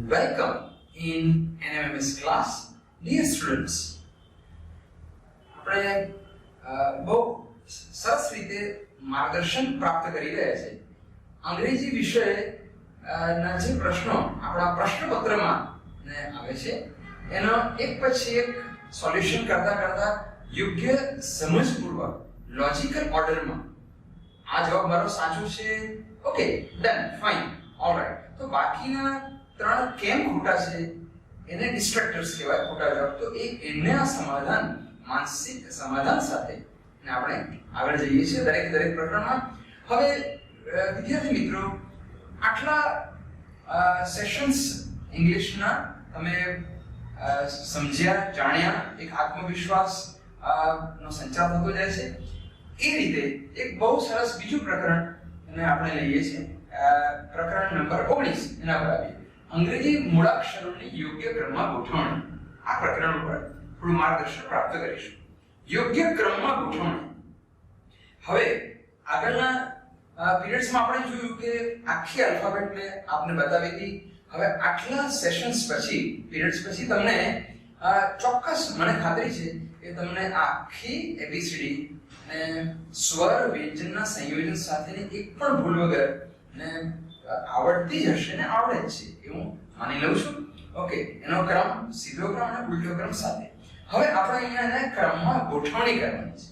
Welcome in NMMS class, dear students. આપણે બહુ સરસ રીતે માર્ગદર્શન પ્રાપ્ત કરી રહ્યા છે. અંગ્રેજી વિષય ના જે પ્રશ્નો આપણા પ્રશ્નપત્રમાં ને આવે છે એનો એક પછી એક સોલ્યુશન કરતા કરતા યોગ્ય સમજપૂર્વક લોજિકલ ઓર્ડરમાં આ જવાબ મારો સાચો છે, ઓકે ડન ફાઇન ઓલરાઈટ, તો બાકીના ત્રણ કેમ ખોટા છે એને ડિસ્ટ્રક્ટર્સ કહેવાય, ખોટા જવાબ. તો એના સમાધાન, માનસિક સમાધાન સાથે ને આપણે આગળ જઈએ છીએ દરેક પ્રકરણમાં. હવે વિદ્યાર્થી મિત્રો, આટલા સેશન્સ ઇંગ્લિશના તમે સમજ્યા, જાણ્યા, એક આત્મવિશ્વાસ નો સંચાર થતો જાય છે. એ રીતે એક બહુ સરસ બીજું પ્રકરણ એને આપણે લઈએ છીએ, પ્રકરણ નંબર 19 એના પર આવીએ. અંગ્રેજી મૂળાક્ષરોની યોગ્ય ક્રમમાં ગોઠવણી. આ પ્રકરણ ઉપર થોડું માર્ગદર્શન પ્રાપ્ત કરીશું. યોગ્ય ક્રમમાં ગોઠવણી. હવે આગળના પીરિયડ્સમાં આપણે જોયું કે આખી આલ્ફાબેટ મેં આપને બતાવી હતી. હવે આટલા સેશન્સ પછી, પીરિયડ્સ પછી તમને ચોક્કસ મને ખાતરી છે કે તમને આખી એબીસીડી ને સ્વર વ્યંજનના સંયોજન સાથેની એક પણ ભૂલ વગર ને આવડતી જ હશે ને આવડે જ છે એવું માની લઉં છું. ઓકે, એનો ક્રમ, સીધો ક્રમ અને ઉલટો ક્રમ સાથે. હવે આપણે અહીંયા એને ક્રમમાં ગોઠવણી કરવાની છે,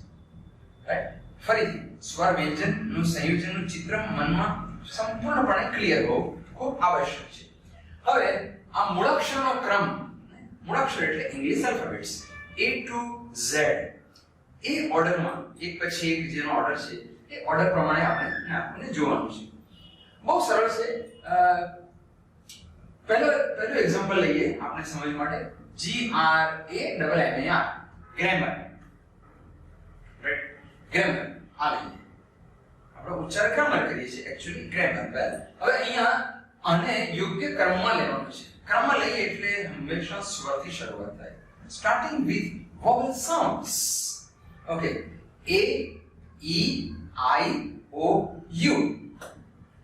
રાઈટ? ફરીથી સ્વર વ્યંજનનું સંયોજનનું ચિત્ર મનમાં સંપૂર્ણપણે ક્લિયર હોવું ખૂબ આવશ્યક છે. હવે આ મૂળાક્ષરનો ક્રમ, મૂળાક્ષર એટલે English alphabets A to Z, એ ઓર્ડરમાં એક પછી એક જેનો ઓર્ડર છે એ ઓર્ડર પ્રમાણે આપણે જોવાનું છે. બહુ સરળ છે. પહેલો એક્ઝામ્પલ લઈએ આપણે સમજ માટે. GRAMMAR, grammar, right? ગ્રામર આ લઈએ. આપણે ઉચ્ચાર ગ્રામર કરીએ છીએ, એક્ચ્યુઅલી ગ્રામર. હવે અહીંયા આને યોગ્ય ક્રમમાં લેવાનું છે. ક્રમમાં લઈએ એટલે હંમેશા સ્વરથી શરૂઆત થાય, starting with vowel sounds. Okay, A, E, I, O, U.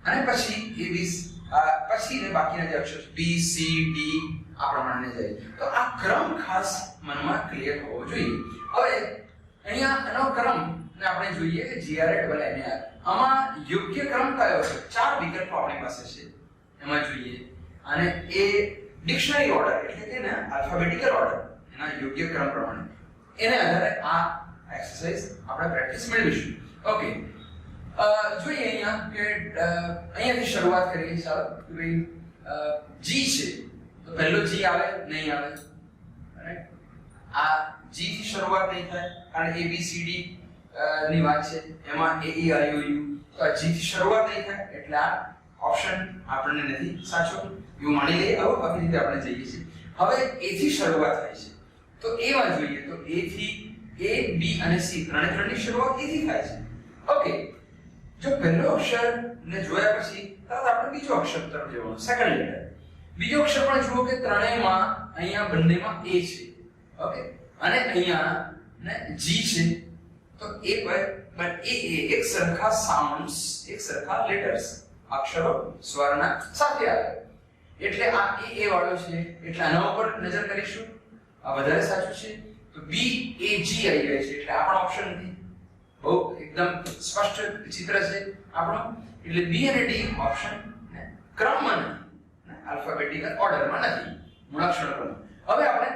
અને પછી પછી ને બાકીના જે અક્ષર B, C, D આ પ્રમાણે જાય. તો આ ક્રમ ખાસ મનમાં ક્લિયર હોવો જોઈએ. હવે અહીંયા એનો ક્રમ ને આપણે જોઈએ કે GRAMMAR. આમાં યોગ્ય ક્રમ કયો છે? ચાર વિકલ્પો આપણી પાસે છે, એમાં જોઈએ. અને એ ડિક્શનરી ઓર્ડર એટલે કે ને આલ્ફાબેટિકલ ઓર્ડર, એના યોગ્ય ક્રમ પ્રમાણે એને આધારે આ એક્સરસાઇઝ આપણે પ્રેક્ટિસ મેળવીશું. ઓકે, જોઈએ અહીંયા કે અહીંયાથી શરૂઆત કરીએ. ચાલો, ભાઈ G છે તો પહેલો G આવે નહીં આવે, રાઈટ? આ G થી શરૂઆત નહીં થાય કારણ A B C D ની વાત છે, એમાં A E I O U. તો આ G થી શરૂઆત નહીં થાય એટલે આ ઓપ્શન આપણને નથી સાચો એવું માની લઈએ. આવી રીતે આપણે જઈએ છીએ. હવે A થી શરૂઆત થાય છે તો A માં જોઈએ તો A થી A, B અને C ત્રણેની શરૂઆત A થી થાય છે. ઓકે, જો પહેલો અક્ષર ને જોયા પછી તરત આપણે બીજો અક્ષર તરફ જવાનું, સેકન્ડ લેટર. બીજો અક્ષર પણ જુઓ કે ત્રણેયમાં અહીંયા બંનેમાં A છે, ઓકે, અને અહીંયા ને G છે. તો એ પર એક સરખા સાઉન્ડ્સ, એક સરખા લેટર્સ, અક્ષરો સ્વરના સાથે આવે એટલે આ A વાળો છે એટલે આના ઉપર નજર કરીશું. આ વધારે સાચું છે. તો B A G આવી જાય છે એટલે આ પણ ઓપ્શન નથી. બહુ એકદમ સ્પષ્ટ ચિત્ર છે આપણો. એટલે B અને D ઓપ્શન ક્રમમાં નથી, આલ્ફાબેટિકલ ઓર્ડરમાં નથી, મૂળાક્ષર ક્રમ. હવે આપણે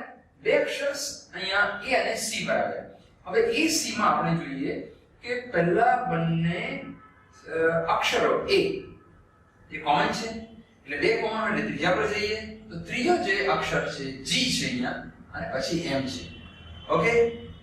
બે અક્ષર અહીંયા A અને C પર આવ્યા. હવે A C માં આપણે જોઈએ કે પહેલા બંને અક્ષરો A એ કોમન છે એટલે બે કોમન એટલે ત્રીજા પર જઈએ તો ત્રીજો જે અક્ષર છે G છે અહીંયા અને પછી M છે. ઓકે,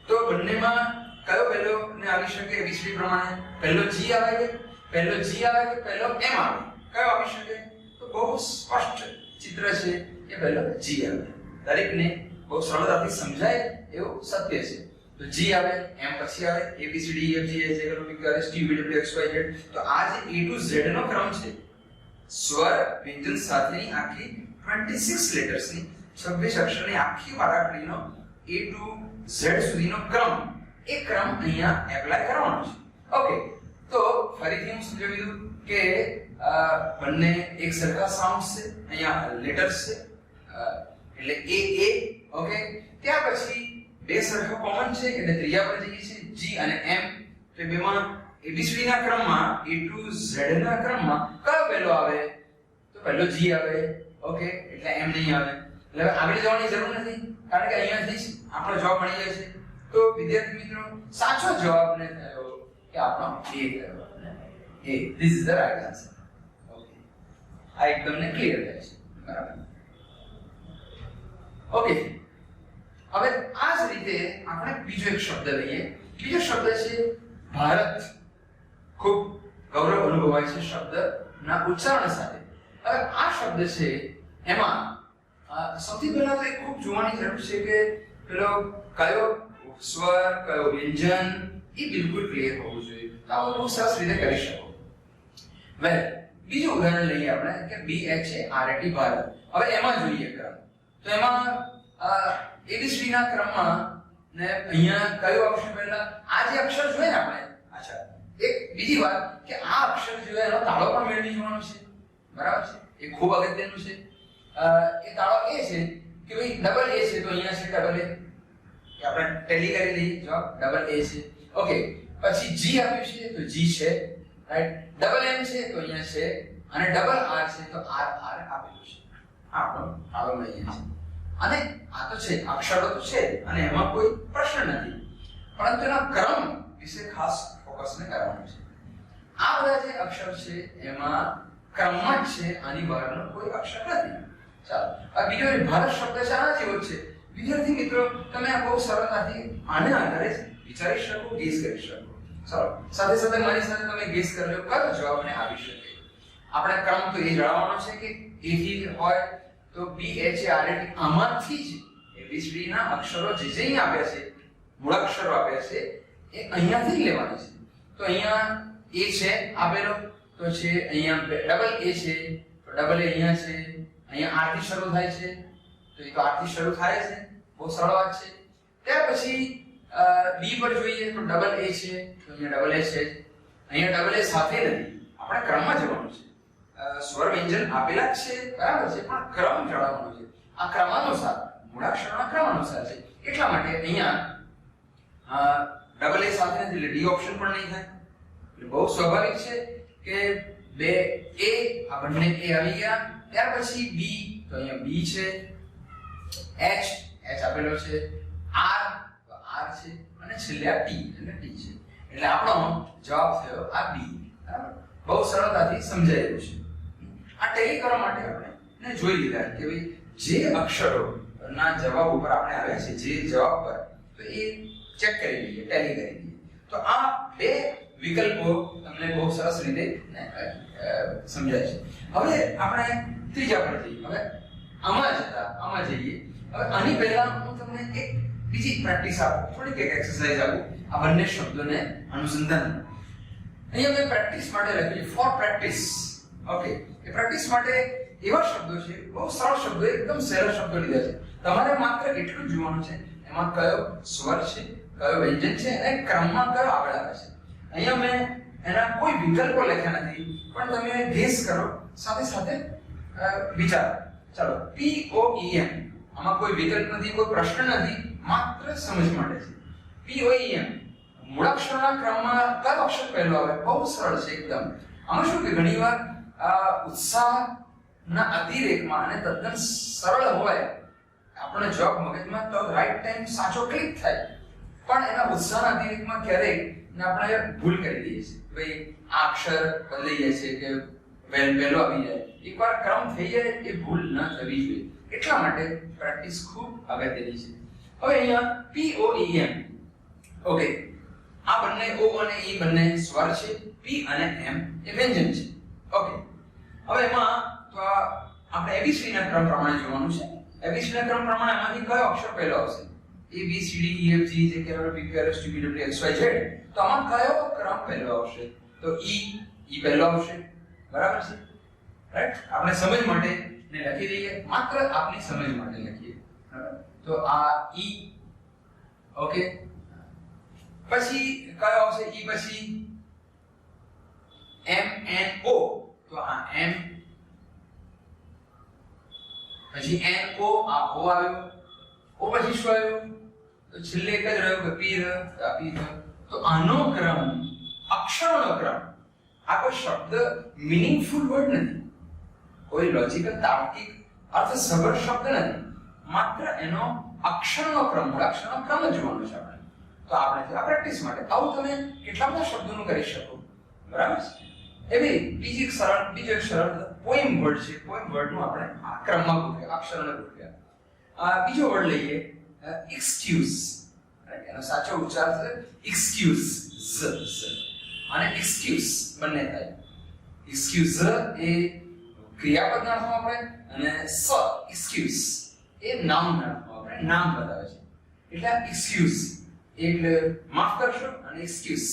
તો બંનેમાં કયો પહેલો ને આવી શકે એબીસીડી પ્રમાણે? પહેલો G આવે કે પહેલો M આવે? કયો આવી શકે? તો બહુ સ્પષ્ટ ચિત્ર છે કે પહેલો G આવે. દરેકને બહુ સરળતાથી સમજાય એવું સત્ય છે. તો G આવે, M પછી આવે A B C D E F G H I J K L M N O P Q R S T U V W X Y Z. તો આ જે A to Z નો ક્રમ છે, સ્વર વ્યંજન સાથેની આખી 26 લેટર્સની 26 અક્ષરની આખી વારાફરતીનો A to Z સુધીનો ક્રમ, એ ક્રમ અહીંયા એપ્લાય કરવાનો છે. ઓકે, તો ફરીથી હું સમજાવી દઉં કે બંને એક સરખા સાઉન્ડ છે, અહીંયા લેટર્સ છે, એટલે એ ઓકે. ત્યાર પછી બે સરખા કોમન છે એટલે ત્રીજા પર જઈએ છીએ G અને M. તો બેમાં ABCD ના ક્રમમાં A to Z ના ક્રમમાં કયો પહેલો આવે? તો પહેલો G આવે, ઓકે, એટલે M નહીં આવે. એટલે હવે આગળ જવાની જરૂર નથી કારણ કે અહીંયાથી જ આપણો જવાબ મળી જાય છે. તો વિદ્યાર્થી મિત્રો સાચો જવાબ ને થયો કે આપણો A થયો. A, this is the right answer. Okay. આ એકદમ ને ક્લિયર થાય છે, બરાબર? ઓકે. હવે આ જ રીતે આપણે બીજો એક શબ્દ લઈએ. બીજો શબ્દ છે ભારત. ખૂબ ગૌરવ અનુભવાય છે શબ્દના ઉચ્ચારણ સાથે. હવે આ શબ્દ છે એમાં સૌથી પહેલા તો એક ખૂબ જોવાની જરૂર છે કે પેલો કયો સ્વર, કયો વ્યંજન એ બિલકુલ ક્લિયર હોવું જોઈએ. તો આ બહુ સરસ રીતે કરી શકો. વેલ, બીજું ઉદાહરણ લઈએ આપણે કે BHARAT ભારત. હવે એમાં જોઈએ ક્રમ. તો એમાં ABCD ના ક્રમમાં ને અહીંયા કયો અક્ષર પહેલા? આ જે અક્ષર જોઈએ ને આપણે, અચ્છા, એક બીજી વાત કે આ અક્ષર જોઈએ એનો તાળો પણ મેળવી જોવાનો છે, બરાબર છે? એ ખૂબ અગત્યનું છે. એ તાળો એ છે કે ભાઈ ડબલ A છે તો અહીંયા છે ડબલ A, કે આપણે ટેલી કરી લઈએ જવાબ ડબલ A છે, ઓકે. પછી G આપ્યું છે તો G છે, રાઈટ? ડબલ M છે તો અહીંયા છે, અને ડબલ R છે તો R આપેલું છે. આપણો તાળો મળી જાય છે. અને આ તો છે, અક્ષરો તો છે અને એમાં કોઈ પ્રશ્ન નથી, પરંતુ એના ક્રમ વિશે ખાસ ફોકસ ને કરવાનું છે. આ બધા જે અક્ષર છે એમાં ક્રમમાં જ છે, આની બહારનો કોઈ અક્ષર નથી. ચાલો, આ બીજો ભારત શબ્દ છે આના જેવો છે. વિદ્યાર્થી મિત્રો તમે આ બહુ સરળતાથી આને આધારે વિચારી શકો, ગેસ કરી શકો. ચાલો, સાથે સાથે મારી સાથે તમે ગેસ કરી લો કયો જવાબ ને આવી શકે. આપણે ક્રમ તો એ જાણવાનો છે કે A થી હોય તો BHARAT આમાંથી જ ABCD ના અક્ષરો જે જે અહીં આપ્યા છે, મૂળાક્ષરો આપ્યા છે, એ અહીંયાથી લેવાની છે. તો અહીંયા A છે આપેલો તો છે, અહીંયા ડબલ A છે તો ડબલ A અહીંયા છે, અહીંયા R થી શરૂ થાય છે તો એ તો R થી શરૂ થાય છે, બહુ સરળ વાત છે. ત્યાર પછી B પર જોઈએ તો ડબલ A છે તો અહીંયા ડબલ A છે, અહીંયા ડબલ A સાથે નથી, આપણે ક્રમમાં જવાનું છે. સ્વર વ્યંજન આપેલા છે, બરાબર છે, પણ ક્રમ જાળવવાનો છે. આ ક્રમાનુસાર, મૂળાક્ષરોના ક્રમાનુસાર છે. એટલા માટે અહીંયા ડબલ A સાથે નથી એટલે D ઓપ્શન પણ નહીં થાય. એટલે બહુ સ્વાભાવિક છે કે બે A, આ બંને A આવી ગયા. ત્યાર પછી B તો અહીંયા B છે, H આપેલો છે, R તો R છે, અને છેલ્લે આ T એટલે T છે. એટલે આપણો જવાબ થયો આ B, બરાબર? બહુ સરળતાથી સમજાયેલું છે. આ ટેલી કરવા માટે આપણે જોઈ લીધા કે ભાઈ જે અક્ષરોના જવાબ ઉપર આપણે આવ્યા છે, જે જવાબ પર, તો એ ચેક કરી લઈએ, ટેલી કરી લઈએ. તો આ બે વિકલ્પો તમને બહુ સરસ રીતે સમજાય છે. હવે આપણે ત્રીજા પર જઈએ. હવે આમાં જઈએ. હવે આની પહેલા હું તમને એક બીજી પ્રેક્ટિસ આપું, થોડીક એક એક્સરસાઇઝ આપું આ બંને શબ્દોને અનુસંધાન. અહીંયા મેં પ્રેક્ટિસ માટે લખ્યું ફોર પ્રેક્ટિસ, ઓકે. એ પ્રેક્ટિસ માટે એવા શબ્દો છે, બહુ સરળ શબ્દો, એકદમ સહેલા શબ્દો લીધા છે. તમારે માત્ર એટલું જ જોવાનું છે એમાં કયો સ્વર છે, કયો વ્યંજન છે અને ક્રમમાં કયો આગળ આવે છે. અહીંયા મેં એના કોઈ વિકલ્પો લખ્યા નથી, પણ તમે ગેસ કરો, સાથે સાથે વિચારો. ચાલો, POEM, આમાં કોઈ વિકલ્પ નથી, કોઈ પ્રશ્ન નથી, માત્ર સમજ માટે છે. POEM મૂળાક્ષરોના ક્રમમાં કયો અક્ષર પહેલો આવે? બહુ સરળ છે એકદમ. આમાં શું કે ઘણીવાર ઉત્સાહના અતિરેકમાં અને તદ્દન સરળ હોય આપણને જવાબ મગજમાં તો રાઈટ ટાઈમ સાચો ક્લિક થાય, પણ એના ઉત્સાહના અતિરેકમાં ક્યારેક આપણે ભૂલ કરી દઈએ છીએ. ભાઈ આ અક્ષર બદલાઈ જાય છે કે પહેલો આવી જાય, એકવાર ક્રમ થઈ જાય એ ભૂલ ન થવી જોઈએ. એટલા માટે પ્રેક્ટિસ ખૂબ અગત્યની છે. હવે અહીંયા POEM, ઓકે. આ બંને O અને E બંને સ્વર છે, P અને M એ વ્યંજન છે, ઓકે. હવે એમાં તો આપણે ABCD ના ક્રમ પ્રમાણે જોવાનું છે. ABCD ના ક્રમ પ્રમાણે આમાંથી કયો અક્ષર પહેલો આવશે? A B C D E F G J K L M N P Q R S T U V W X Y Z. તો આમાં કયો ક્રમ પહેલો આવશે? તો E પહેલો આવશે, બરાબર છે, રાઈટ? આપણે સમજ માટે ને લખી દઈએ, માત્ર આપની સમજ માટે લખીએ, બરાબર? તો આ E, ઓકે. પછી કયો આવશે? E પછી એન ઓ, તો આ એમ, પછી એન ઓ, આ ઓ આવ્યો, ઓ પછી શું આવ્યું, તો છેલ્લે એક જ રહ્યો કે પી રહ્યો, આ પી રહ્યો. તો આનો ક્રમ, અક્ષરનો ક્રમ, આ કોઈ શબ્દ મીનિંગફુલ વર્ડ નથી, કોઈ લોજિકલ તાર્કિક અર્થસભર શબ્દ નથી, માત્ર એનો અક્ષરનો ક્રમ, મૂળાક્ષરનો ક્રમ જ જોવાનો છે આપણે. તો આપણે આ પ્રેક્ટિસ માટે આવું તમે કેટલા બધા શબ્દોનું કરી શકો, બરાબર છે. એવી બીજો એક સરળ પોએમ વર્ડ છે. પોએમ વર્ડનું આપણે આ ક્રમમાં ગોઠવ્યા, અક્ષરને ગોઠવ્યા. બીજો વર્ડ લઈએ, એક્સક્યુઝ. એનો સાચો ઉચ્ચાર છે એક્સક્યુઝ, અને એક્સક્યુઝ બંને થાય. એક્સક્યુઝ એ ક્રિયાપદના અર્થમાં આપણે, અને એક્સક્યુઝ એ નાઉનના અર્થમાં આપણે, નામ બતાવે છે. એટલે એક્સક્યુઝ એટલે માફ કરશો, અને એક્સક્યુઝ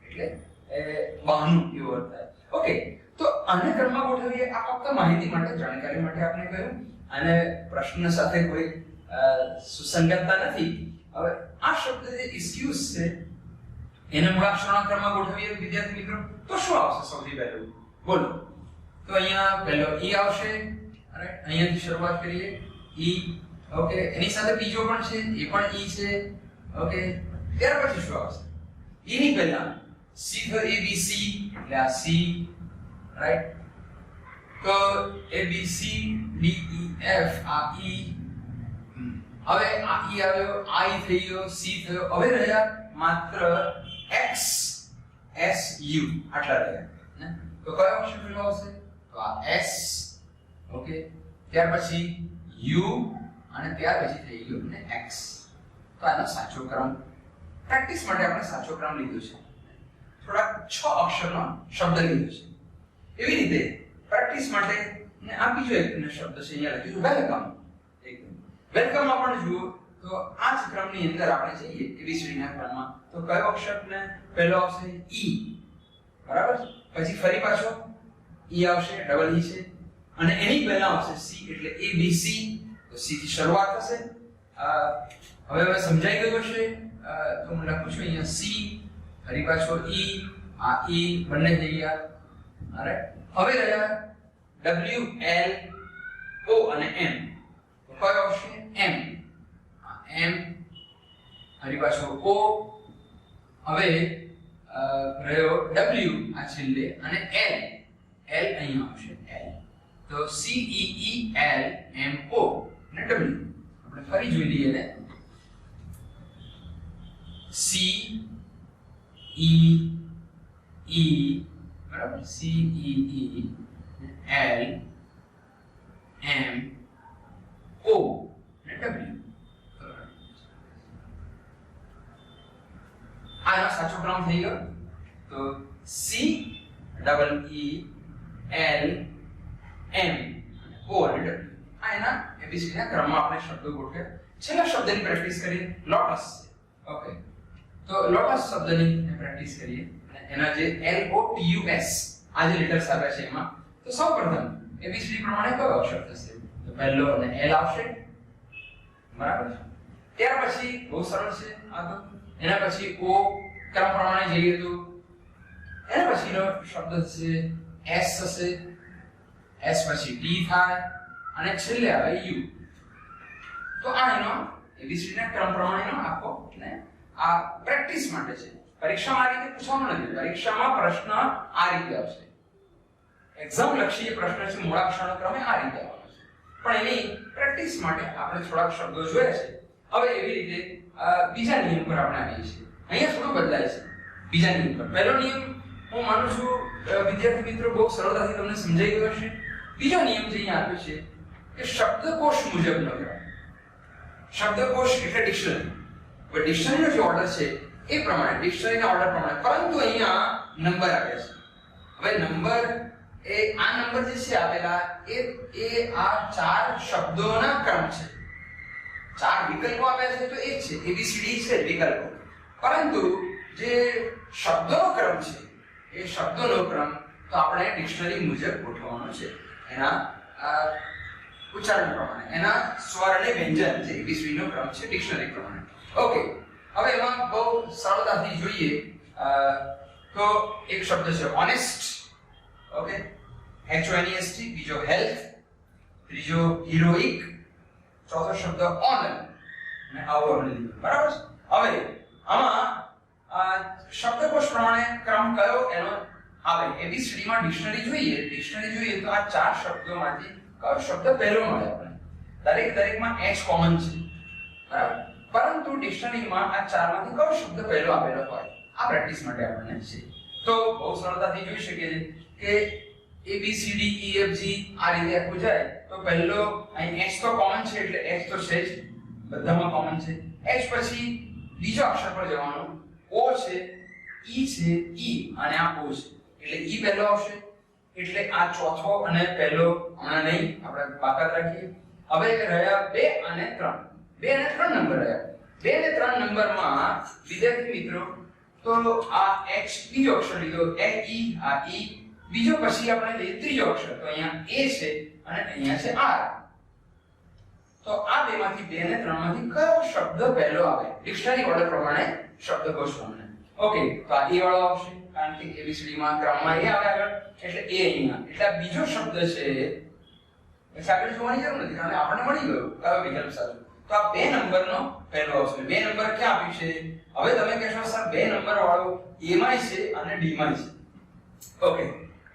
એટલે બહાનું એવો અર્થ થાય. ઓકે, તો આને ક્રમમાં ગોઠવીએ. આ ફક્ત માહિતી માટે, જાણકારી માટે આપણે કહ્યું, અને પ્રશ્ન સાથે કોઈ સુસંગતતા નથી. હવે આ શબ્દ જે એક્સક્યુઝ છે એને મૂળાક્ષરના ક્રમમાં ગોઠવીએ વિદ્યાર્થી મિત્રો, તો શું આવશે સૌથી પહેલું, બોલો. તો અહીંયા પહેલો ઈ આવશે, અને અહીંયાથી શરૂઆત કરીએ ઈ. ઓકે, એની સાથે બીજો પણ છે, એ પણ ઈ છે. ઓકે, ત્યાર પછી શું આવશે, ઈ ની પહેલા સી તો એ બી સી, એટલે આ સી, રાઈટ. તો A B C D E F, આ ઈ. હવે આ ઈ આવ્યો, આ ઈ થઈ ગયો, સી થયો. હવે રહ્યા માત્ર એક્સ, એસ યુ, આટલા રહ્યા ને. તો કયો અક્ષર પેલો આવશે, તો આ એસ. ઓકે, ત્યાર પછી યુ, અને ત્યાર પછી થઈ ગયો ને એક્સ. તો આનો સાચો ક્રમ, પ્રેક્ટિસ માટે આપણે સાચો ક્રમ લીધો છે. થોડા 6 અક્ષરનો શબ્દ લીધો છે. એવી રીતે પ્રેક્ટિસ માટે ને આ બીજો એક શબ્દ છે, અહીંયા લખ્યું વેલકમ. વેલકમ પણ જુઓ, તો આ જ ક્રમની અંદર આપણે જઈએ એબીસીડી ના ક્રમમાં. તો કયો અક્ષર ને પહેલો આવશે, ઈ, બરાબર. પછી ફરી પાછો ઈ આવશે, ડબલ ઈ છે, અને એની પહેલા આવશે સી, એટલે એ બી સી. તો સી થી શરૂઆત થશે. હવે સમજાઈ ગયું હશે. તો હું લખું છું અહીંયા સી, ફરી પાછો ઈ, આ ઈ બંને થઈ ગયા. ઓલરાઈટ, હવે રહ્યા ડબલ્યુ, એલ, ઓ અને એમ. તો કયો આવશે, એમ. આ એમ, ફરી પાછો ઓ, હવે રહ્યો ડબલ્યુ આ છેલ્લે, અને એલ. એલ અહીંયા આવશે, એલ. તો સી ઈ ઈ એલ એમ ઓ અને ડબલ્યુ. આપણે ફરી જોઈ લઈએ ને. સી ઈ ઈ, બરાબર, સી ઈ ઈ એલ એમ ઓ અને ડબલ્યુ. આનો સાચો ક્રમ થઈ ગયો. તો C double E L M O અને ડબલ્યુ. આ એના એબીસીડી ના ક્રમમાં આપણે શબ્દો ગોઠવ્યા. છેલ્લા શબ્દની પ્રેક્ટિસ કરીએ, લોટસ. ઓકે, તો લોટસ શબ્દની પ્રેક્ટિસ કરીએ. એના જે L O T U S આ જે લેટર્સ આવ્યા છે એમાં, તો સૌપ્રથમ એબીસીડી પ્રમાણે કયો અક્ષર થશે, તો પહેલો અને એલ આવશે, બરાબર. ત્યાર પછી બહુ સરળ છે આ તો. એના પછી ઓ ક્રમ પ્રમાણે જઈએ તો એના પછીનો શબ્દ છે એસ થશે, એસ પછી ટી થાય, અને છેલ્લે આવે યુ. તો આ એનો એબીસીડી ના ક્રમ પ્રમાણેનો આખો ને આ પ્રેક્ટિસ માટે છે. પરીક્ષામાં આ રીતે પૂછવાનું નથી. પરીક્ષામાં પ્રશ્ન આ રીતે આવશે. એક્ઝામ લક્ષી પ્રશ્ન છે, મૂળાક્ષરનો ક્રમ આ રીતે આવવાનો છે. પણ એની પ્રેક્ટિસ માટે આપણે થોડાક શબ્દો જોયા છે. હવે એવી રીતે બીજા નિયમ પર આપણે આવીએ છીએ. અહીંયા થોડું બદલાય છે બીજા નિયમ પર. પહેલો નિયમ હું માનું છું વિદ્યાર્થી મિત્રો બહુ સરળતાથી તમને સમજાઈ ગયો હશે. બીજો નિયમ જે અહીંયા આપ્યો છે કે શબ્દકોશ મુજબનો ક્રમ. શબ્દકોશ એટલે ડિક્શનરી. હવે ડિક્શનરીનો જે ઓર્ડર છે એ પ્રમાણે, ડિક્શનરીના ઓર્ડર પ્રમાણે, પરંતુ અહીંયા નંબર આપ્યા છે. હવે નંબર એ આ નંબર જે છે આપેલા એ આ 4 શબ્દોના ક્રમ છે. 4 વિકલ્પો આપ્યા છે તો એ છે એબીસીડી છે વિકલ્પો. પરંતુ જે શબ્દોનો ક્રમ છે એ શબ્દોનો ક્રમ તો આપણે ડિક્શનરી મુજબ ગોઠવવાનો છે. એના ઉચ્ચારણ પ્રમાણે, એના સ્વર અને વ્યંજન જે એબીસીડી નો ક્રમ છે ડિક્શનરી પ્રમાણે. ઓકે, હવે એમાં બહુ સરળતાથી જોઈએ તો એક શબ્દ છે ઓનેસ્ટ. HONEST, બીજો હેલ્થ, ત્રીજો હિરોઇક, ચોથો શબ્દ ઓનર અને આવો આપણે લીધો. બરાબર છે. હવે આમાં શબ્દકોશ પ્રમાણે ક્રમ કયો એનો આવે? ABCD માં ડિક્શનરી જોઈએ તો આ ચાર શબ્દોમાંથી કયો શબ્દ પહેલો મળે આપણે? દરેકમાં H કોમન છે. બરાબર. પરંતુ ડિક્શનરીમાં આ ચારમાંથી કયો શબ્દ પહેલો આપેલો હોય? આ પ્રેક્ટિસ માટે આપણને છે. તો બહુ સરળતાથી જોઈ શકીએ છીએ કે ABCD EFG આ રીતે આખું જાય તો પહેલો અહીં H તો કોમન છે એટલે H તો છે જ, બધામાં કોમન છે. H પછી બીજો અક્ષર પર જવાનું, O છે, E છે, E અને આ O છે એટલે E પહેલો આવશે. એટલે આ ચોથો અને પહેલો હમણાં નહીં, આપણે બાકાત રાખીએ. હવે રહ્યા 2 અને 3. 2 અને 3 નંબર રહ્યા. 2 અને 3 નંબરમાં વિદ્યાર્થી મિત્રો તો આ H બીજો અક્ષર લીધો, E આ E બીજો, પછી આપણે લઈએ ત્રીજો અક્ષર તો અહીંયા A છે અને અહીંયા છે R. તો આ બેમાંથી 2 અને 3 માંથી કયો શબ્દ પહેલો આવે ડિક્શનરી ઓર્ડર પ્રમાણે, શબ્દકોશ પ્રમાણે? ઓકે, તો આ A વાળો આવશે કારણ કે ABCD માં ક્રમમાં A આવે આગળ એટલે A અહીંયા. એટલે આ બીજો શબ્દ છે એટલે આપણે જોવાની જરૂર નથી કારણ કે આપણને મળી ગયો કયો વિકલ્પ સાચો. તો આ 2 નંબરનો પહેલો આવશે. 2 નંબર ક્યાં આપ્યું છે? હવે તમે કહેશો સર 2 નંબર વાળો A માં છે અને D માં છે. ઓકે,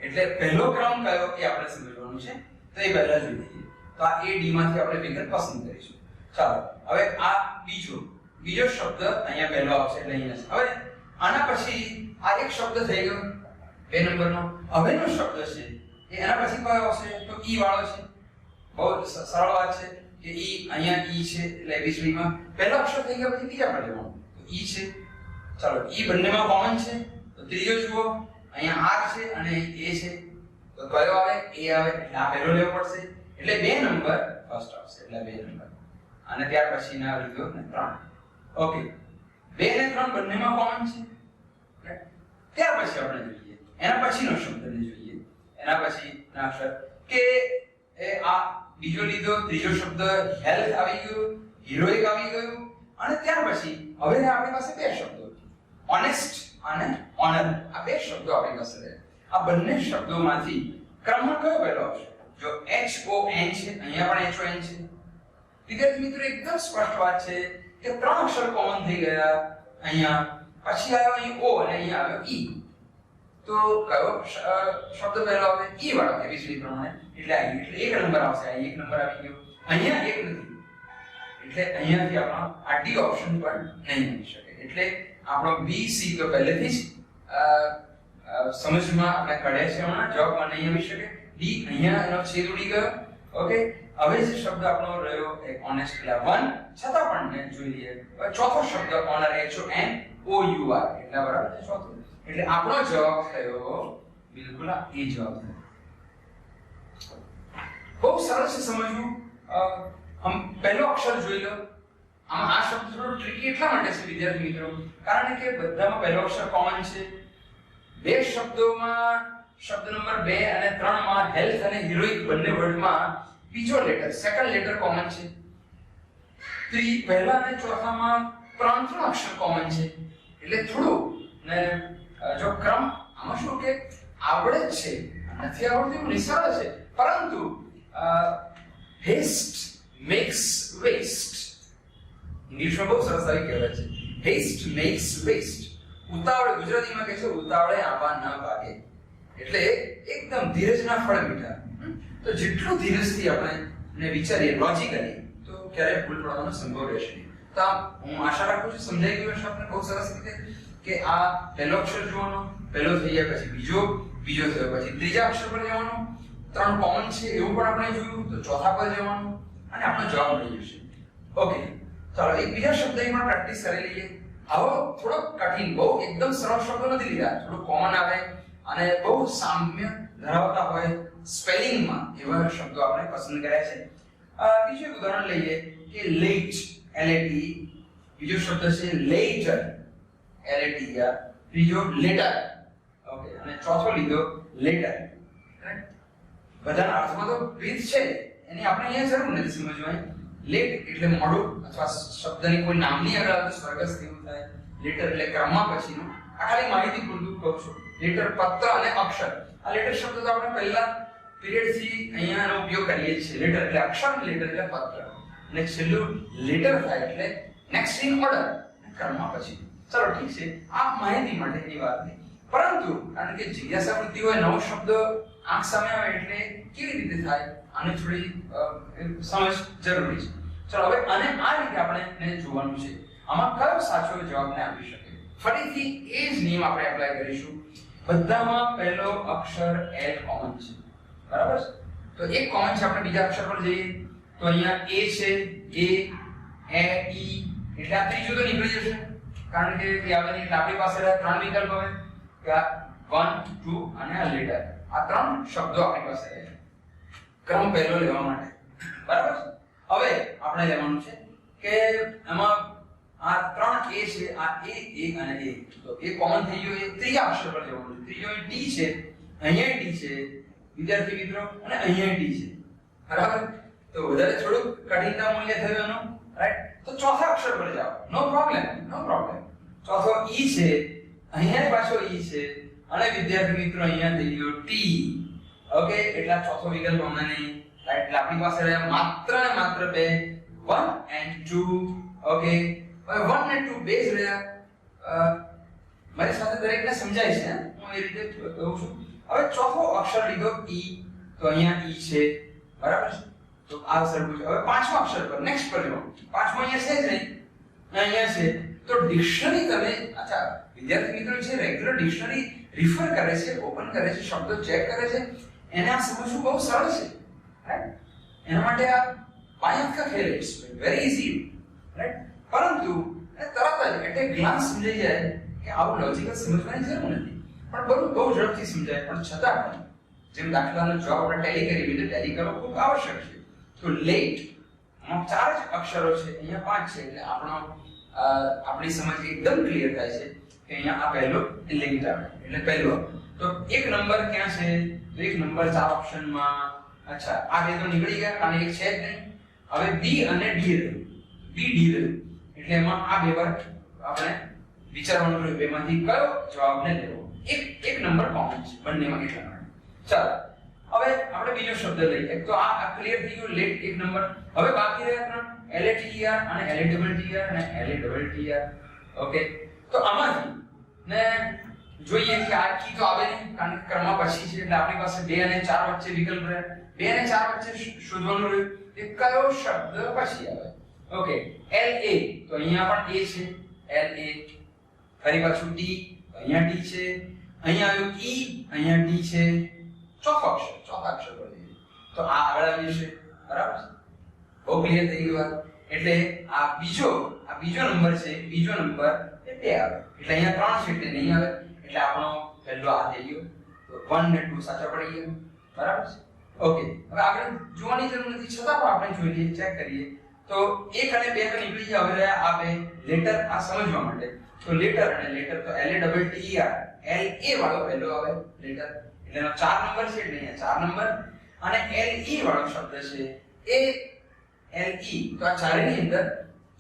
એટલે પહેલો ક્રમ કયો એ આપણે સમજવાનું છે. તો એ પહેલા જોઈ લઈએ. તો આ A D માંથી આપણે વિકલ્પ પસંદ કરીશું. ચાલો હવે આ બીજો શબ્દ અહીંયા પહેલો આવશે એટલે અહીંયા છે. હવે આના પછી આ એક શબ્દ થઈ ગયો 2 નંબરનો. હવેનો શબ્દ છે એ એના પછી કયો આવશે? તો E વાળો છે. બહુ સરળ વાત છે કે E અહીંયા E છે એટલે ABCD માં પહેલો અક્ષર થઈ ગયા પછી બીજા પર જવાનું તો E છે. ચાલો E બંનેમાં કોમન છે તો ત્રીજો જુઓ અહીંયા R છે અને A છે તો કયો આવે? A આવે એટલે આ પહેલો લેવો પડશે એટલે 2 નંબર ફર્સ્ટ આવશે એટલે 2 નંબર અને ત્યાર પછીના લીધો ને 3. ઓકે, 2 અને 3 બંનેમાં કોમન છે. ત્યાર પછી આપણે જોઈએ એના પછીનો શબ્દને જોઈએ. એના પછીના અક્ષર કે આ બીજો લીધો, ત્રીજો શબ્દ હેલ્થ આવી ગયો, હિરોઇક આવી ગયો અને ત્યાર પછી હવે આપણી પાસે 2 શબ્દો ઓનેસ્ટ અને ઓનર. આ 2 શબ્દો આપણી પાસે છે. આ બંને શબ્દોમાંથી ક્રમમાં કયો પહેલો આવશે? જો HON છે, અહીંયા પણ HON છે. વિદ્યાર્થી મિત્રો એકદમ સ્પષ્ટ વાત છે કે 3 અક્ષર કોમન થઈ ગયા. અહીંયા પછી આવ્યો અહીં O અને અહીંયા આવ્યો E. તો કયો શબ્દ પહેલો આવે? E વાળો ABCD પ્રમાણે એટલે આ એટલે 1 નંબર આવશે. અહીં 1 નંબર આવી ગયો, અહીંયા 1 નથી એટલે અહીંયાથી આપણો આ D ઓપ્શન પણ નહીં મળી શકે. એટલે આપણો B C તો પહેલેથી જ સમજમાં આપણે કાઢ્યા છે, હમણાં જવાબમાં નહીં આવી શકે. D અહીંયા એનો છેદ ઉડી ગયો. ઓકે, હવે જે શબ્દ આપણો રહ્યો એ ઓનેસ્ટ એટલે 1, છતાં પણ જોઈ લઈએ ચોથો શબ્દ ઓનર HONOUR એટલે બરાબર છે ચોથો. એટલે આપણો જવાબ થયો બિલકુલ આ એ જવાબ થયો. બહુ સરળ છે સમજવું. પહેલો અક્ષર જોઈ લો. આમાં આ શબ્દ થોડો ટ્રિકી એટલા માટે છે વિદ્યાર્થી મિત્રો કારણ કે બધામાં પહેલો અક્ષર કોમન છે. 2 શબ્દોમાં શબ્દ નંબર 2 અને 3 માં હેલ્થ અને હિરોઇક બંને વર્ડમાં બીજો લેટર સેકન્ડ લેટર કોમન છે. પહેલા અને ચોથામાં 3 અક્ષર કોમન છે એટલે થોડું ને જો ક્રમ આમાં શું કે આવડે જ છે નથી આવડતું નિસરળ છે પરંતુ haste makes waste. ઇંગ્લિશમાં બહુ સરસ આવી કહેવાય છે haste makes waste. ઉતાવળ ગુજરાતીમાં કહે છે ઉતાવળે આંબા ન ભાગે. એટલે એકદમ ધીરજના ફળ મીઠા. તો જેટલું ધીરજથી આપણે વિચારીએ લોજિકલી તો ક્યારેય ભૂલ પડવાનો સંભવ રહેશે નહીં. તો હું આશા રાખું છું સમજાઈ ગયું હશે આપણે બહુ સરસ રીતે કે આ પહેલો અક્ષર જોવાનો, પહેલો થઈ ગયા પછી બીજો થયો પછી ત્રીજા અક્ષર પર જવાનું, 3 કોમન છે એવું પણ આપણે જોયું તો ચોથા પર જવાનું અને આપણો જવાબ મળી જશે. ઓકે, ચાલો એક બીજા શબ્દની પણ પ્રેક્ટિસ કરી લઈએ. આવો થોડો કઠિન, બહુ એકદમ સરળ શબ્દો નથી લીધા, થોડું કોમન આવે અને બહુ સામ્ય ધરાવતા હોય સ્પેલિંગમાં એવા શબ્દો આપણે પસંદ કર્યા છે. બીજું એક ઉદાહરણ લઈએ કે લેટ LAT, બીજો શબ્દ છે લેટર LAT, ત્રીજો લેટર. ઓકે, અને ચોથો લીધો લેટર. બધાના અર્થમાં તો ભેદ છે એની આપણે અહીંયા જરૂર નથી સમજવાની. લેટ એટલે મોડું અથવા શબ્દની કોઈ નામની આગળ આવતું સ્વર્ગસ્થ એવું થાય. લેટર એટલે ક્રમમાં પછીનું. આ ખાલી માહિતી પૂરતું કહું છું. લેટર પત્ર અને અક્ષર. આ લેટર શબ્દ તો આપણે પહેલા પીરિયડ થી અહીંયાનો ઉપયોગ કરીએ છીએ લેટર એટલે અક્ષર, લેટર એટલે પત્ર, અને છેલ્લું લેટર થાય એટલે નેક્સ્ટ ઇન ઓર્ડર, ક્રમમાં પછી. ચલો ઠીક છે, આ માહિતી માટેની વાત નહીં, પરંતુ કારણ કે જિજ્ઞાસા વૃત્તિ હોય, નવો શબ્દ આંખ સામે આવે એટલે કેવી રીતે થાય આને થોડી સમજ જરૂરી છે. ચલો હવે અને આ રીતે આપણે જોવાનું છે આમાં કયો સાચો જવાબને આપી શકે. ફરીથી એ જ નિયમ આપણે એપ્લાય કરીશું. બધામાં પહેલો અક્ષર L કોમન છે, બરાબર છે? તો એક કોમન છે, આપણે બીજા અક્ષર પર જઈએ તો અહીંયા A છે, A, E એટલે આ ત્રીજું તો નીકળી જશે કારણ કે એ આવે નહીં એટલે આપણી પાસે ત્રણ વિકલ્પ હવે કે 1, 2 અને આ લેટર. આ ત્રણ શબ્દો આપણી પાસે છે ક્રમ પહેલો લેવા માટે, બરાબર છે? હવે આપણે લેવાનું છે કે એમાં આ ત્રણ A છે, આ A અને A, તો એ કોમન થઈ ગયો. એ ત્રીજા અક્ષર પર જવાનું છે. ત્રીજો D છે, અહીંયા D છે વિદ્યાર્થી મિત્રો, અને અહીંયા D છે, બરાબર? તો વધારે થોડું કઠિનતા મૂલ્ય થયું એનું, રાઈટ? તો ચોથા અક્ષર પર જાઓ, નો પ્રોબ્લેમ. ચોથો E છે, અહીંયા પાછો E છે, અને વિદ્યાર્થી મિત્રો અહીંયા થઈ ગયો T. ઓકે, એટલે ચોથો વિકલ્પ અમને નહીં, રાઈટ? એટલે આપણી પાસે રહ્યા માત્ર ને માત્ર બે, 1 and 2. ઓકે, હવે 1 અને 2 બે જ રહ્યા. મારી સાથે દરેકને સમજાય છે, હું એ રીતે કહું છું. હવે ચોથો અક્ષર લીધો E, તો અહીંયા E છે, બરાબર છે? તો આ સરખું છે. હવે પાંચમો અક્ષર પર નેક્સ્ટ પર જાઓ. પાંચમો અહીંયા છે જ નહીં, અહીંયા છે. તો ડિક્શનરી તમે, અચ્છા વિદ્યાર્થી મિત્રો જે રેગ્યુલર ડિક્શનરી રિફર કરે છે, ઓપન કરે છે, શબ્દો ચેક કરે છે, એને આ સમજવું બહુ સરળ છે, રાઈટ? એના માટે આ પાયત કા ખેલ ઇટ્સ વેરી ઈઝી, રાઈટ? પરંતુ તરત જ એટ એ ગ્લાન્સ સમજાઈ જાય કે આવું લોજિકલ સમજવાની જરૂર નથી, પણ બહુ ઝડપથી સમજાય. પણ છતાં પણ જેમ દાખલાનો જવાબ આપણે ટેલી કરી રીતે ટેલી કરવો ખૂબ આવશ્યક છે. તો લેટ માં ચાર જ અક્ષરો છે, અહીંયા પાંચ છે, એટલે આપણી સમજ એકદમ ક્લિયર થાય છે કે અહીંયા આ પહેલો લેટ આવે એટલે પહેલો. તો એક નંબર ક્યાં છે? તો એક નંબર ચાર ઓપ્શનમાં. અચ્છા, આ બે તો નીકળી ગયા કારણ એક છે જ નહીં. હવે B અને D રહ્યું, B D રહ્યું, એટલે એમાં આ બે વાર આપણે વિચારવાનું રહ્યું બેમાંથી કયો જવાબને લેવો. એક નંબર કોમન છે બંનેમાં, એટલા માટે. ચાલો હવે આપણે બીજો શબ્દ લઈએ. તો આ ક્લિયર થઈ ગયું, લેટ એક નંબર. હવે બાકી રહ્યા ત્રણ, LATER અને LATTR અને LATTR. ઓકે, તો આમાંથી ને જોઈએ કે આ કી તો આવે નહીં કારણ કે ક્રમમાં પછી છે, એટલે આપણી પાસે 2 અને 4 વચ્ચે વિકલ્પ રહે. 2 અને 4 વચ્ચે શોધવાનું રહ્યું કે કયો શબ્દ પછી આવે. ઓકે, LA, તો અહીંયા પણ A છે, LA. ફરી પાછું D, તો અહીંયા D છે, અહીંયા આવ્યું E, અહીંયા D છે. ચોથા અક્ષર પર જઈએ તો આ આગળ આવી જશે, બરાબર છે? બહુ ક્લિયર થઈ ગયું વાત. એટલે આ બીજો નંબર છે, બીજો નંબર એ 2 આવે, એટલે અહીંયા 3 છે એટલે નહીં આવે, એટલે આપણો પહેલો આ થઈ ગયો. તો 1 ને 2 સાચા પડી ગયા, બરાબર છે? ઓકે, હવે આગળ જોવાની જરૂર નથી, છતાં પણ આપણે જોઈ લઈએ, ચેક કરીએ. તો 1 અને 2 તો નીકળી ગયા. હવે આ બે લેટર, આ સમજવા માટે. તો લેટર અને લેટર, તો LATTER, LA વાળો પહેલો આવે લેટર, એટલે એનો 4 નંબર છે, એટલે અહીંયા 4 નંબર. અને LE વાળો શબ્દ છે, LE, તો આ ચારેની અંદર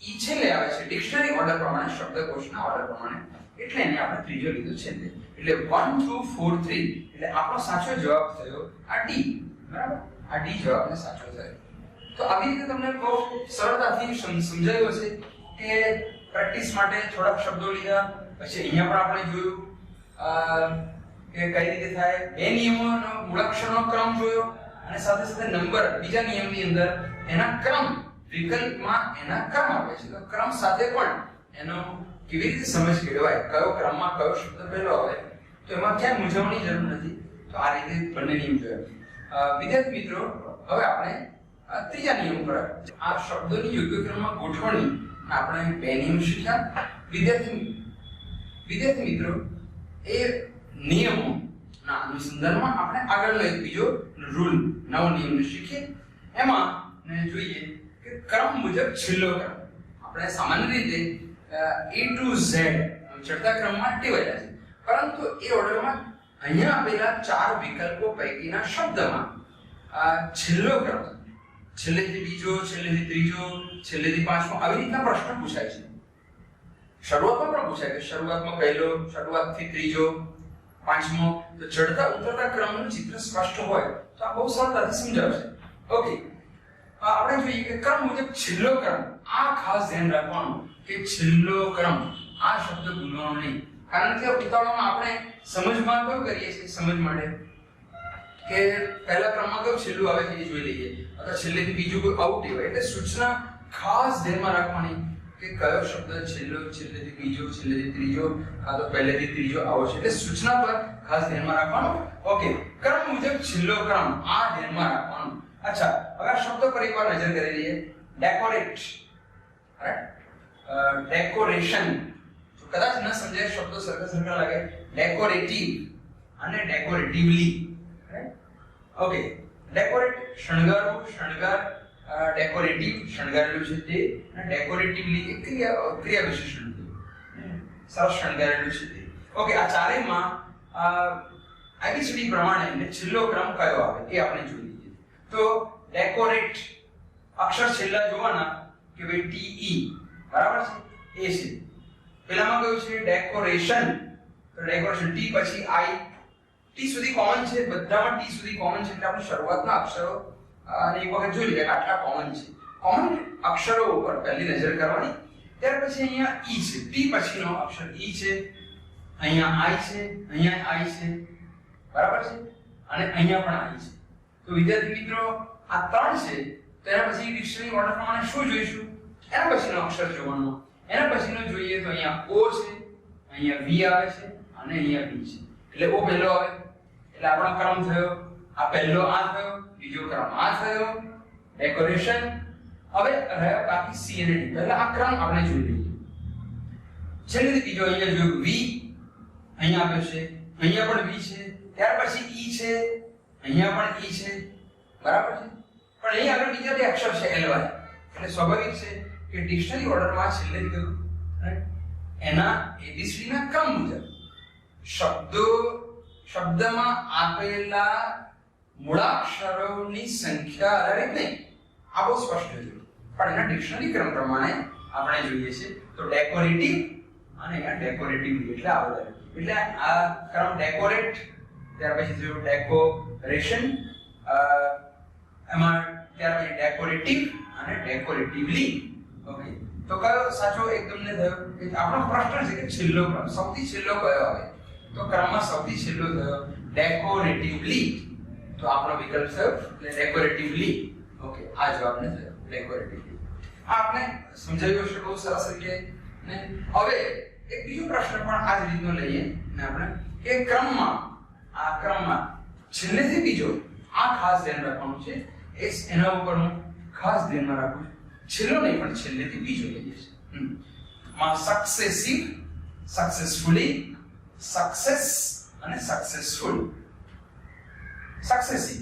E છેલ્લે આવે છે ડિક્શનરી ઓર્ડર પ્રમાણે, શબ્દકોશના ઓર્ડર પ્રમાણે, એટલે એને આપણે ત્રીજો લીધો છે. એટલે 1 2 4 3, એટલે આપણો સાચો જવાબ થયો આ D, બરાબર? આ D જવાબને સાચો થયો. તો આવી રીતે તમને બહુ સરળતાથી સમજાયું હશે કે પ્રેક્ટિસ માટે થોડાક શબ્દો લીધા, પછી અહીંયા પણ આપણે જોયું કે કઈ રીતે થાય. બે નિયમોનો મૂળાક્ષરનો ક્રમ જોયો, અને સાથે સાથે નંબર બીજા નિયમની અંદર એના ક્રમ, વિકલ્પમાં એના ક્રમ આવે છે, તો ક્રમ સાથે પણ એનો કેવી રીતે સમજ કેળવાય, કયો ક્રમમાં કયો શબ્દ પહેલો આવે, તો એમાં ક્યાંય મૂંઝવણની જરૂર નથી. તો આ રીતે બંને નિયમ જોયા. વિદ્યાર્થી મિત્રો, હવે આપણે ત્રીજા નિયમ પર આ શબ્દોની યોગ્ય ક્રમમાં ગોઠવણી આપણે બે નિયમ શીખ્યા. વિદ્યાર્થી મિત્રો, એ નિયમોના અનુસંધાનમાં આપણે આગળનો એક બીજો રૂલ, નવો નિયમ શીખીએ. એમાં જોઈએ કે ક્રમ મુજબ છેલ્લો ક્રમ. આપણે સામાન્ય રીતે A to Z ચડતા ક્રમમાં ટેવાયેલા છે, પરંતુ એ ઓર્ડરમાં અહીંયા આપેલા 4 વિકલ્પો પૈકીના શબ્દમાં છેલ્લો ક્રમ, છેલ્લેથી બીજો, છેલ્લેથી ત્રીજો, છેલ્લેથી પાંચમો, આવી રીતના પ્રશ્ન પૂછાય છે. શરૂઆતમાં પણ પૂછાય કે શરૂઆતમાં પહેલો, શરૂઆતથી ત્રીજો, પાંચમો, તો ચડતા ઉતરતા ક્રમનું ચિત્ર સ્પષ્ટ હોય તો આ બહુ સરળતાથી સમજાવશે. ઓકે, આપણે જોઈએ કે ક્રમ મુજબ છેલ્લો ક્રમ, આ ખાસ ધ્યાન રાખવાનું કે છેલ્લો ક્રમ આ શબ્દ ભૂલવાનો નહીં. કારણ કે ઉતાવળમાં આપણે સમજમાં કેવું કરીએ છીએ, સમજ માટે કે પહેલા ક્રમમાં કયું છેલ્લું આવે છે એ જોઈ લઈએ અથવા છેલ્લેથી બીજું કોઈ આઉટ હોય. એટલે સૂચના ખાસ ધ્યાનમાં રાખવાની કે કયો શબ્દ છેલ્લો, છેલ્લેથી બીજો, છેલ્લેથી ત્રીજો કાં તો પહેલેથી ત્રીજો આવો છે. એટલે સૂચના પર ખાસ ધ્યાનમાં રાખવાનું. ઓકે, ક્રમ મુજબ છેલ્લો ક્રમ આ ધ્યાનમાં રાખવાનું. અચ્છા, હવે આ શબ્દ પર એકવાર નજર કરી લઈએ. Decorate, right, decoration. તો કદાચ ન સમજાય, શબ્દો સરખા સરખા લાગે. ડેકોરેટિવ અને ડેકોરેટિવલી, રાઈટ. ઓકે, ડેકોરેટ શણગારવું, શણગાર, ડેકોરેટિવ શણગારેલું છે તે, અને ડેકોરેટિવલી એક ક્રિયા વિશેષણ છે, સરસ શણગારેલું છે તે. ઓકે, આ ચારેયમાં આઈબીસીડી પ્રમાણે છેલ્લો ક્રમ કયો આવે એ આપણે જોઈ લઈએ. તો ડેકોરેટ અક્ષર છેલ્લા જોવાના કે ભાઈ ટીઈ, બરાબર છે, એ છે. પેલામાં કયું છે ડેકોરેશન, તો ડેકોરેશન ટી પછી આઈ, ટી સુધી કોમન છે, બધામાં ટી સુધી કોમન છે. એટલે આપણે શરૂઆતના અક્ષરો અને એક વખત જોઈ લઈએ કે આટલા કોમન છે. કોમન અક્ષરો ઉપર પહેલી નજર કરવાની. ત્યાર પછી અહીંયા ઈ છે, ટી પછીનો અક્ષર ઈ છે, અહીંયા આઈ છે, અહીંયા આઈ છે, બરાબર છે, અને અહીંયા પણ આઈ છે. તો વિદ્યાર્થી મિત્રો આ ત્રણ છે. તેના પછી ડિક્શનરી ઓર્ડર પ્રમાણે શું જોઈશું, એના પછીનો અક્ષર જોવાનો. એના પછીનો જોઈએ તો અહીંયા ઓ છે, અહીંયા વી આવે છે અને અહીંયા વી છે. એટલે ઓ પહેલો આવે એટલે આપણો ક્રમ થયો. આ પહેલો આ થયો, બીજો ક્રમ આ થયો, ડેકોરેશન. હવે રહ્યા બાકી સી અને ડી. પહેલા આ ક્રમ આપણે જોઈ લઈએ. છેલ્લેથી બીજો અહીંયા જોયું વી, અહીંયા આપ્યો છે, અહીંયા પણ વી છે, ત્યાર પછી ઈ છે, અહીંયા પણ ઈ છે, બરાબર છે. પણ અહીં આગળ બીજા બે અક્ષર છે એલવાય. એટલે સ્વાભાવિક છે કે ડિક્શનરી ઓર્ડરમાં છેલ્લેથી કયું, રાઈટ, એના એબીસીડી ના ક્રમ મુજબ શબ્દમાં આપેલા મૂળાક્ષરોની સંખ્યા આધારિત નહીં. આ બહુ સ્પષ્ટ છે, પણ એના ડિક્શનરી ક્રમ પ્રમાણે આપણે જોઈએ છે. તો ડેકોરેટિવ અને અહીંયા ડેકોરેટિવલી, એટલે આ બધા. એટલે આ ક્રમ ડેકોરેટ, ત્યાર પછી જો ડેકોરેશન, એમાં ત્યાર પછી ડેકોરેટિવ અને ડેકોરેટિવલી. ઓકે, તો કયો સાચો એકદમ ને થયો કે આપણો પ્રશ્ન છે કે છેલ્લો ક્રમ, સૌથી છેલ્લો કયો આવે? તો ક્રમમાં સૌથી છેલ્લો થયો ડેકોરેટિવલી. તો આપણો વિકલ્પ થયો એટલે ડેકોરેટિવલી. ઓકે, આ જવાબ ને થયો ડેકોરેટિવલી. આ આપણે સમજાવ્યું છે બહુ સરસ રીતે ને. હવે એક બીજો પ્રશ્ન પણ આ જ રીતનો લઈએ ને આપણે કે ક્રમમાં, આ ક્રમમાં છેલ્લેથી બીજો, આ ખાસ ધ્યાન રાખવાનું છે. એના ઉપર હું ખાસ ધ્યાનમાં રાખું છું. છેલ્લો નહીં પણ છેલ્લેથી બીજો લઈએ છીએ. માં સક્સેસિવ, સક્સેસફુલી, સક્સેસ અને સક્સેસફુલ. સક્સેસિવ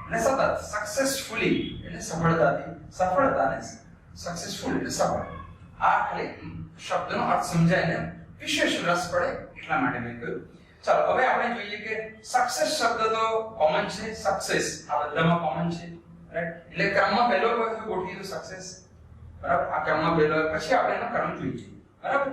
એટલે સતત, સક્સેસફુલી એટલે સફળતાથી, સફળતાને સક્સેસફુલ એટલે સફળ. આ ખાલી શબ્દનો અર્થ સમજાય ને વિશેષ રસ પડે એટલા માટે મેં કહ્યું. ચાલો હવે આપણે જોઈએ કે સક્સેસ શબ્દ તો કોમન છે, સક્સેસ આ બધામાં કોમન છે, રાઈટ. એટલે ક્રમમાં પહેલો કયો ગોઠવીએ તો સક્સેસ, બરાબર. આ ક્રમમાં પહેલો, પછી આપણે એનો ક્રમ જોઈએ, બરાબર.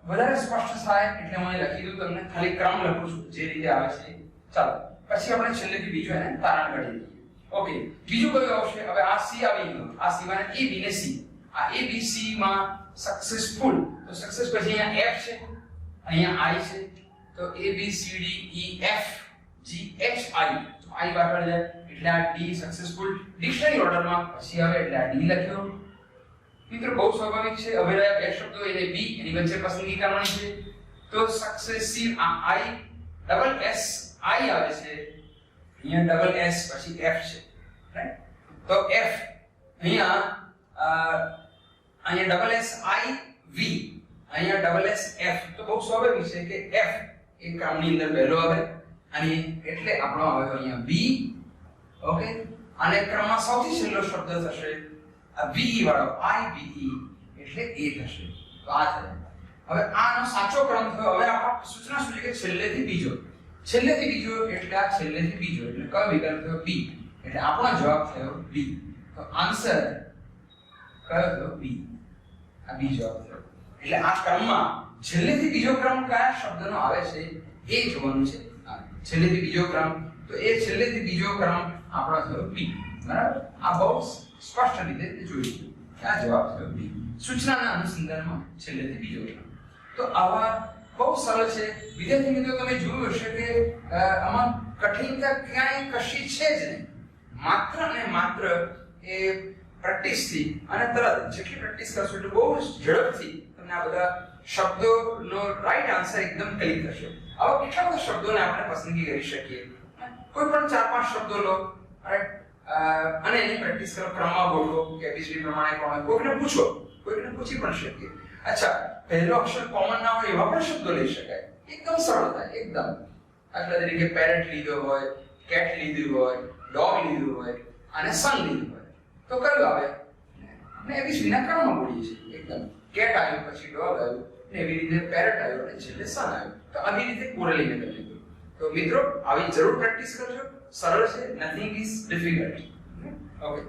વધારે સ્પષ્ટ થાય એટલે હું અહીં લખી દઉં તમને, ખાલી ક્રમ લખું છું જે રીતે આવે છે. ચાલો પછી આપણે છેલ્લેથી બીજો એને તારણ કાઢી લઈએ. ઓકે, બીજું કયું આવશે? હવે આ સી આવી ગયો, આ સિવાય એ બી ને સી. આ એ બી સી માં સક્સેસફુલ, તો સક્સેસ પછી અહીંયા એફ છે, અહીંયા આઈ છે, તો A B C D E F G H I. તો આઈ બહાર જાય એટલે આ ડી સક્સેસફુલ. ડિક્શનરી ઓર્ડરમાં પછી આવે એટલે આ ડી લખ્યો. મિત્રો બહુ સ્વાભાવિક છે. હવે રહ્યા બે શબ્દો એને બી, એની વચ્ચે પસંદગી કરવાની છે. તો સક્સેસિવ, આ આઈ ડબલ એસ આઈ આવે છે, અહીંયા ડબલ એસ પછી એફ છે, રાઈટ. તો એફ અહીંયા ડબલ એસ આઈ વી, અહીંયા ડબલ એસ એફ. તો બહુ સ્વાભાવિક છે કે એફ એ ક્રમની અંદર પહેલો આવે અને એટલે આપણો આવે અહીંયા બી. ઓકે, અને ક્રમમાં સૌથી છેલ્લો શબ્દ થશે આ વી વાળો, આઈ વી એટલે એ થશે. તો આ થયો. હવે આનો સાચો ક્રમ થયો. હવે આપણે સૂચના શું છે કે છેલ્લેથી બીજો, છેલ્લેથી બીજો એટલે આ છેલ્લેથી બીજો એટલે કયો વિકલ્પ થયો? બી. એટલે આપણો જવાબ થયો બી. તો આન્સર કયો થયો? બી. આ બી જવાબ થયો. એટલે આ ક્રમમાં છેલ્લેથી બીજો ક્રમ કયા શબ્દનો આવે છે એ જોવાનું છે. છેલ્લેથી બીજો ક્રમ, તો એ છેલ્લેથી બીજો ક્રમ આપણો થયો બી. બરાબર, આ બહુ સ્પષ્ટ રીતે જોઈશું કે આ જવાબ થયો બી. સૂચનાના અનુસંધાનમાં છેલ્લેથી બીજો ક્રમ. તો આવા બહુ સરળ છે. વિદ્યાર્થી મિત્રો, તમે જોયું હશે કે આમાં કઠિનતા ક્યાંય કશી છે જ નહીં. માત્ર અને માત્ર એ પ્રેક્ટિસથી અને તરત જેટલી પ્રેક્ટિસ કરશો એટલે બહુ ઝડપથી તમને આ બધા શબ્દોનો રાઈટ આન્સર એકદમ ક્લિક થશે. આવા કેટલા બધા શબ્દોને આપણે પસંદગી કરી શકીએ. કોઈ પણ 4-5 શબ્દો લો અને એની પ્રેક્ટિસ કરો, ક્રમમાં બોલો કે એબીસીડી પ્રમાણે કોણ, કોઈને પૂછો, કોઈને પૂછી પણ શકીએ. અચ્છા, પહેલો અક્ષર કોમન ના હોય એવા પણ શબ્દો લઈ શકાય. એકદમ સરળ થાય, એકદમ. દાખલા તરીકે પેરેટ લીધો હોય, કેટ લીધું હોય, ડોગ લીધું હોય અને સન લીધું હોય, તો કયું આવે? આપણે એબીસીડીના ક્રમમાં બોલીએ છીએ. એકદમ કેટ આવ્યું, પછી ડોગ આવ્યું, ને એવી રીતે પેરેટ આવ્યું અને છેલ્લે સન આવ્યું. તો આવી રીતે કોરેલીને કરી લીધું. તો મિત્રો, આવી જરૂર પ્રેક્ટિસ કરજો. સરળ છે, નથિંગ ઇઝ ડિફિકલ્ટ. ઓકે.